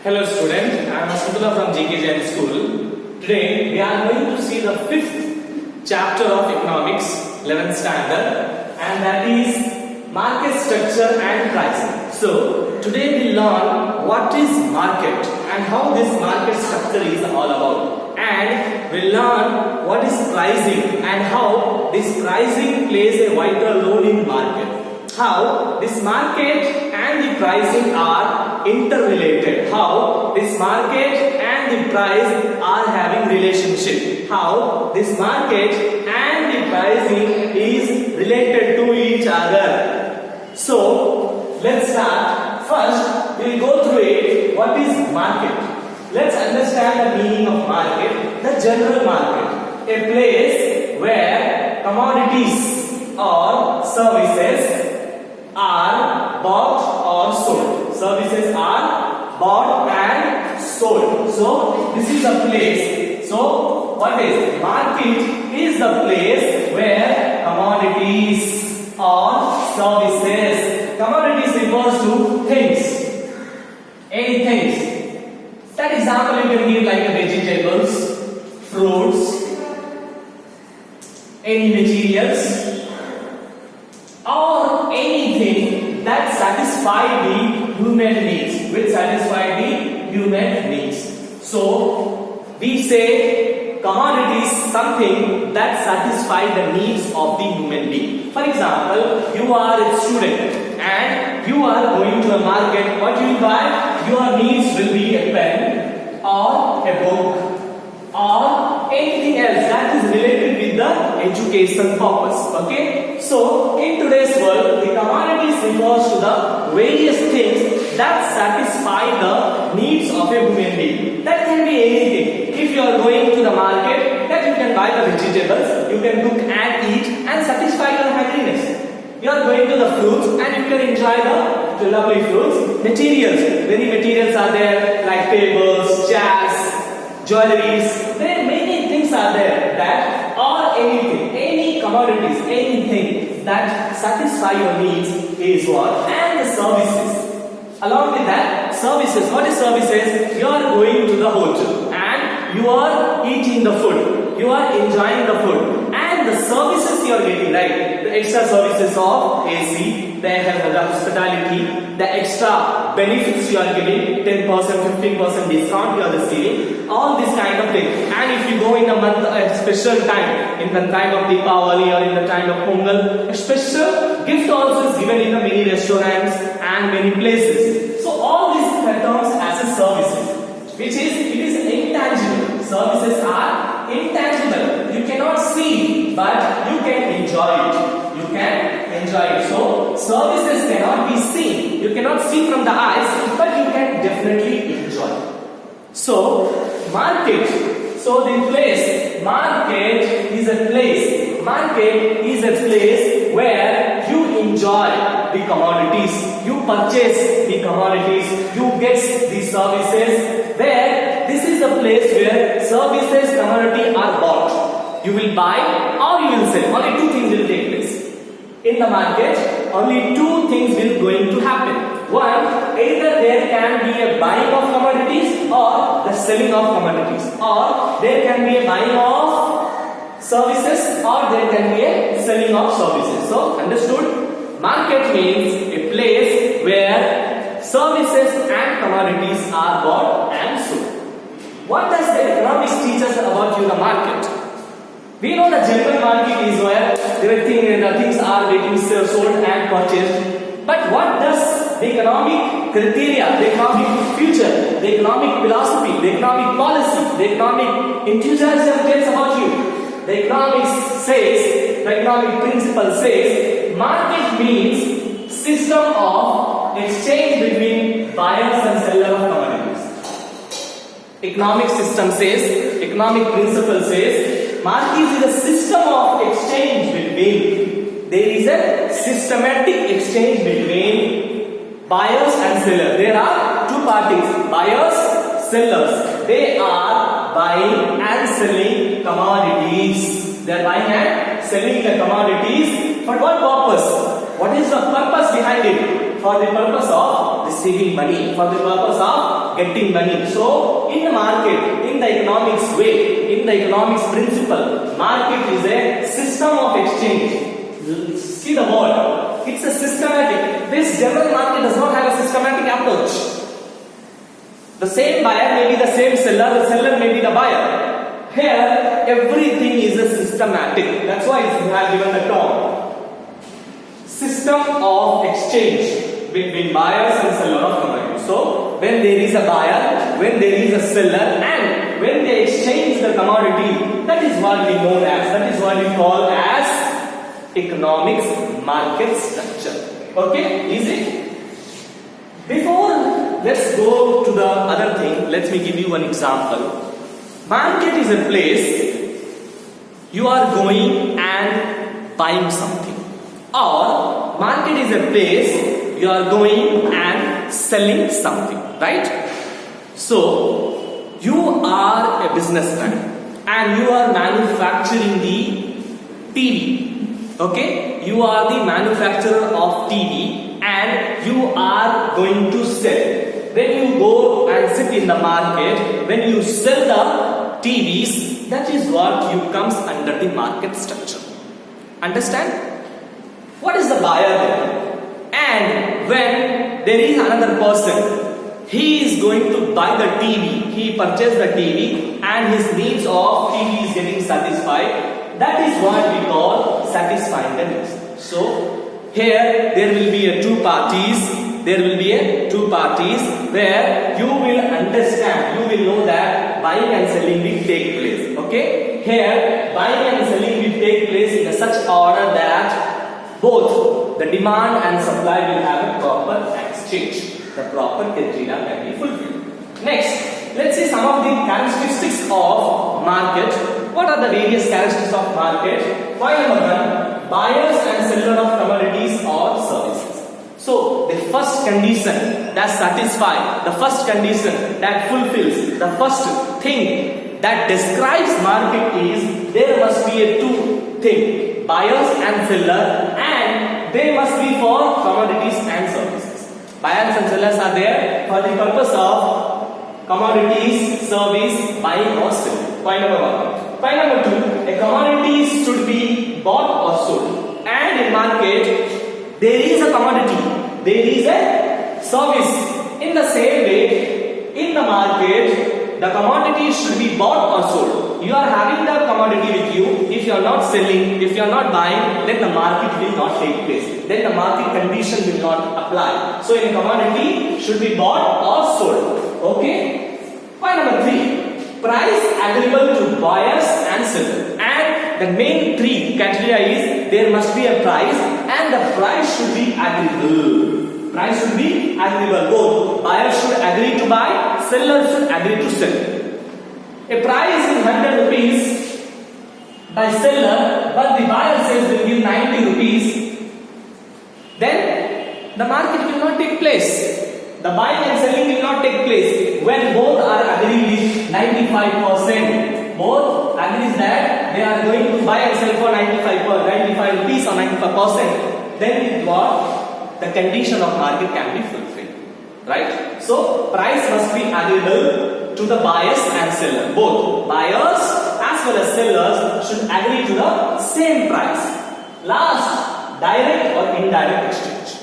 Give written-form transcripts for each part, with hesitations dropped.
Hello student, I am Asantula from GK Jain School. Today we are going to see the 5th chapter of economics, 11th standard, and that is market structure and pricing. So today we learn what is market and how this market structure is all about, and we learn what is pricing and how this pricing plays a vital role in market. How this market and the pricing are interrelated, how this market and the price are having relationship, how this market and the pricing is related to each other. So let's start. First we will go through it. What is market? Let's understand the meaning of market. The general market, a place where commodities or services are bought or sold. Services are bought and sold. So this is a place. So what is market? Is the place where commodities or services. Commodities refers to things. Any things. That example you can give like vegetables, fruits, any materials, or anything that satisfy the human needs, which satisfy the human needs. So we say commodity is something that satisfy the needs of the human being. For example, you are a student and you are going to a market. What you will buy? Your needs will be a pen or a book or anything else that is related with the education purpose. Okay, so in today's world, the commodities refers to the various things that satisfy the needs of a human being. That can be anything. If you are going to the market, that you can buy the vegetables, you can cook and eat and satisfy your hungriness. You are going to the fruits and you can enjoy the lovely fruits. Materials, many materials are there like tables, chairs, jewelries. There are many things are there that or anything, any commodities, anything that satisfy your needs is what? And the services. Along with that, services. What is services? You are going to the hotel and you are eating the food. You are enjoying the food and the services you are getting, right? The extra services of AC, they have the hospitality, the extra benefits you are giving, 10%, 15% discount you are receiving, all this kind of thing. And if you go in a month, a special time, in the time of Deepavali or in the time of Pongal, a special gift also is given in the many restaurants and many places. So all these terms as a services, which is, it is intangible. Services are intangible. You cannot see, but you can enjoy it. You can enjoy it. So services cannot be seen. You cannot see from the eyes, but you can definitely enjoy. So market. So the place, market is a place. Market is a place where you enjoy the commodities. You purchase the commodities. You get the services. Where this is a place where services, commodity are bought. You will buy or you will sell. Only two things will take place. In the market, only two things will going to happen. One, either there can be a buying of commodities or the selling of commodities, or there can be a buying of services or there can be a selling of services. So understood? Market means a place where services and commodities are bought and sold. What does the economics teach us about the market? We know the general market is where the things are getting sold and purchased. But what does the economic criteria, the economic future, the economic philosophy, the economic policy, the economic enthusiasm tells about you? The economics says, the economic principle says, market means system of exchange between buyers and sellers of commodities. Economic system says, economic principle says, market is a system of exchange between, there is a systematic exchange between buyers and sellers. There are two parties, buyers, sellers. They are buying and selling commodities. They are buying and selling the commodities. For what purpose? What is the purpose behind it? For the purpose of receiving money, for the purpose of getting money. So in the market, in the economics way, in the economics principle, market is a system of exchange. See the word, it's a systematic. This general market does not have a systematic approach. The same buyer may be the same seller, the seller may be the buyer. Here, everything is a systematic. That's why we have given the term. System of exchange between buyers and seller of commodity. So, when there is a buyer, when there is a seller, and when they exchange the commodity, that is what we know as, that is what we call as economics market structure. Okay, easy? Before let's go to the other thing, let me give you one example. Market is a place you are going and buying something, or market is a place you are going and selling something, right? So you are a businessman and you are manufacturing the TV. Okay, you are the manufacturer of TV and you are going to sell. When you go and sit in the market, when you sell the TVs, that is what you comes under the market structure. Understand? What is the buyer there? And when there is another person, he is going to buy the TV, he purchased the TV and his needs of TV is getting satisfied. That is what we call satisfying the needs. So here there will be a two parties. There will be a two parties where you will understand, you will know that buying and selling will take place. Okay? Here buying and selling will take place in such order that both the demand and supply will have a proper exchange. The proper criteria can be fulfilled. Next, let's see some of the characteristics of market. What are the various characteristics of market? Point number one, buyers and seller of commodities or services. So, the first condition that satisfies, the first condition that fulfills, the first thing that describes market is there must be a two thing, buyers and seller, and they must be for commodities and services. Buyers and sellers are there for the purpose of commodities, service, buying or selling. Point number one. Point number two, a commodity should be bought or sold. And in market, there is a commodity, there is a service. In the same way, in the market, the commodity should be bought or sold. You are having the commodity with you. If you are not selling, if you are not buying, then the market will not take place. Then the market condition will not apply. So, in a commodity should be bought or sold. Okay? Point number three, price agreeable to buyers and sellers. And the main three criteria is there must be a price and the price should be agreeable. Price should be agreeable. Both buyers should agree to buy, sellers should agree to sell. A price is 100 rupees by seller, but the buyer says will give 90 rupees. Then the market will not take place. The buying and selling will not take place when both are agreed with 95%. Both agrees that they are going to buy and sell for 95 rupees or 95%. Then what? The condition of market can be fulfilled. Right? So price must be agreeable to the buyers and seller. Both buyers as well as sellers should agree to the same price. Last, direct or indirect exchange.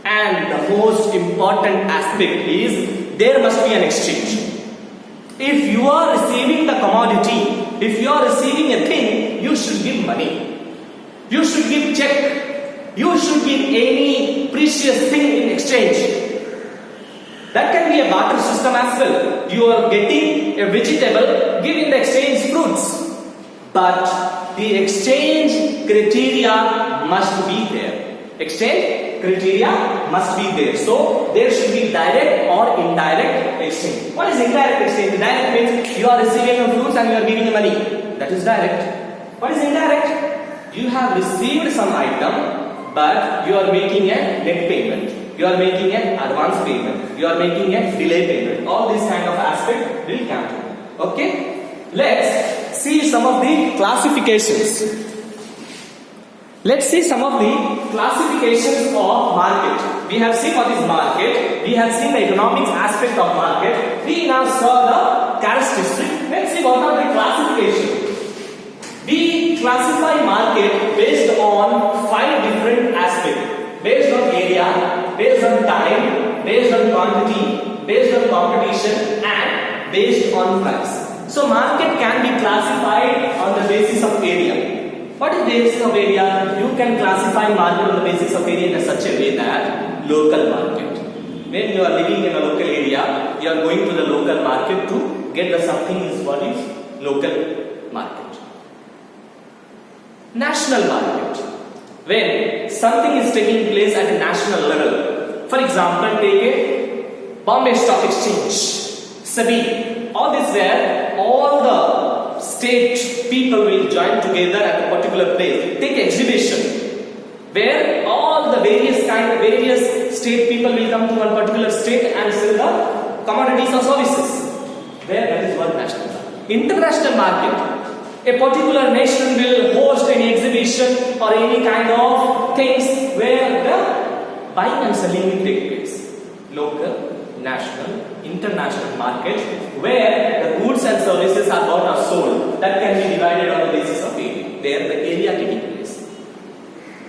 And the most important aspect is there must be an exchange. If you are receiving the commodity, if you are receiving a thing, you should give money. You should give check. You should give any precious thing in exchange. That can be a barter system as well. You are getting a vegetable, give in the exchange fruits. But the exchange criteria must be there. Exchange criteria must be there. So there should be direct or indirect exchange. What is indirect exchange? Direct means you are receiving your fruits and you are giving the money. That is direct. What is indirect? You have received some item, but you are making a net payment. You are making an advance payment. You are making a delay payment. All this kind of aspect will count. Okay? Let's see some of the classifications. Let's see some of the classifications classifications of market. We have seen what is market. We have seen the economics aspect of market. We now saw the characteristics. Let's see what are the classifications. We classify market based on 5 different aspects. Based on area, based on time, based on quantity, based on competition, and based on price. So market can be classified on the basis of area. What is the basis of area? You can classify market on the basis of area in such a way that local market. When you are living in a local area, you are going to the local market to get the something is what is local market. National market. When something is taking place at a national level. For example, take a Bombay Stock Exchange, SEBI. All this where all the state people will join together at a particular place. Take exhibition where all the various state people will come to one particular state and sell the commodities or services. Where that is one national market. International market. A particular nation will host any exhibition or any kind of things where the buying and selling will take place. Local, national, international market where the goods and services are bought or sold. That can be divided on the basis of area, where the area taking place.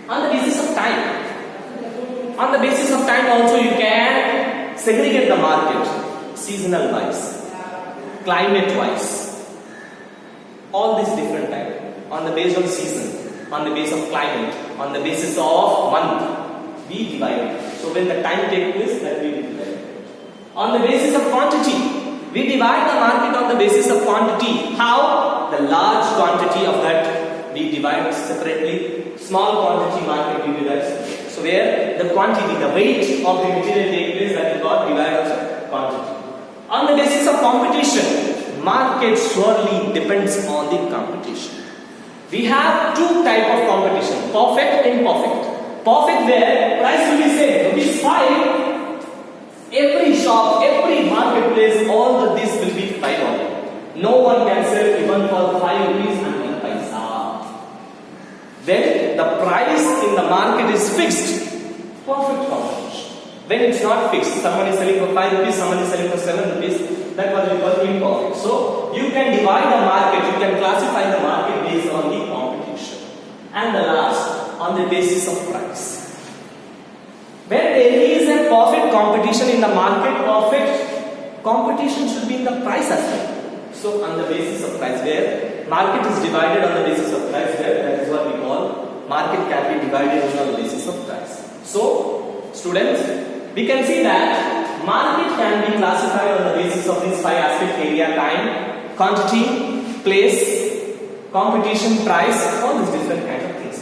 On the basis of time. On the basis of time also you can segregate the market seasonal wise, climate wise. All these different types on the basis of season, on the basis of climate, on the basis of month, we divide. So when the time takes place, that we divide. On the basis of quantity, we divide the market on the basis of quantity. How? The large quantity of that we divide separately. Small quantity market we divide. So where the quantity, the weight of the material takes place, that is what divides quantity. On the basis of competition, market surely depends on the competition. We have 2 types of competition, perfect and imperfect. Perfect where price will be same, ₹5. Every shop, every marketplace, all the this will be $5. No one can sell even for ₹5 and 1 paisa. Then the price in the market is fixed. Perfect competition. When it's not fixed, someone is selling for ₹5, someone is selling for ₹7. That was because imperfect. So you can divide the market, you can classify the market based on the competition. And the last, on the basis of price. When there is a perfect competition in the market, perfect competition should be in the price as well. So on the basis of price, where market is divided on the basis of price, where that is what we call market can be divided on the basis of price. So students, we can see that market can be classified on the basis of these 5 aspects: area, time, quantity, place, competition, price, all these different kinds of things.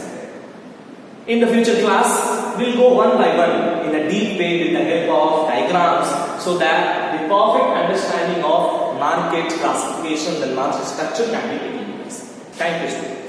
In the future class, we'll go one by one in a deep way with the help of diagrams so that the perfect understanding of market classification and market structure can be taken place. Thank you, students.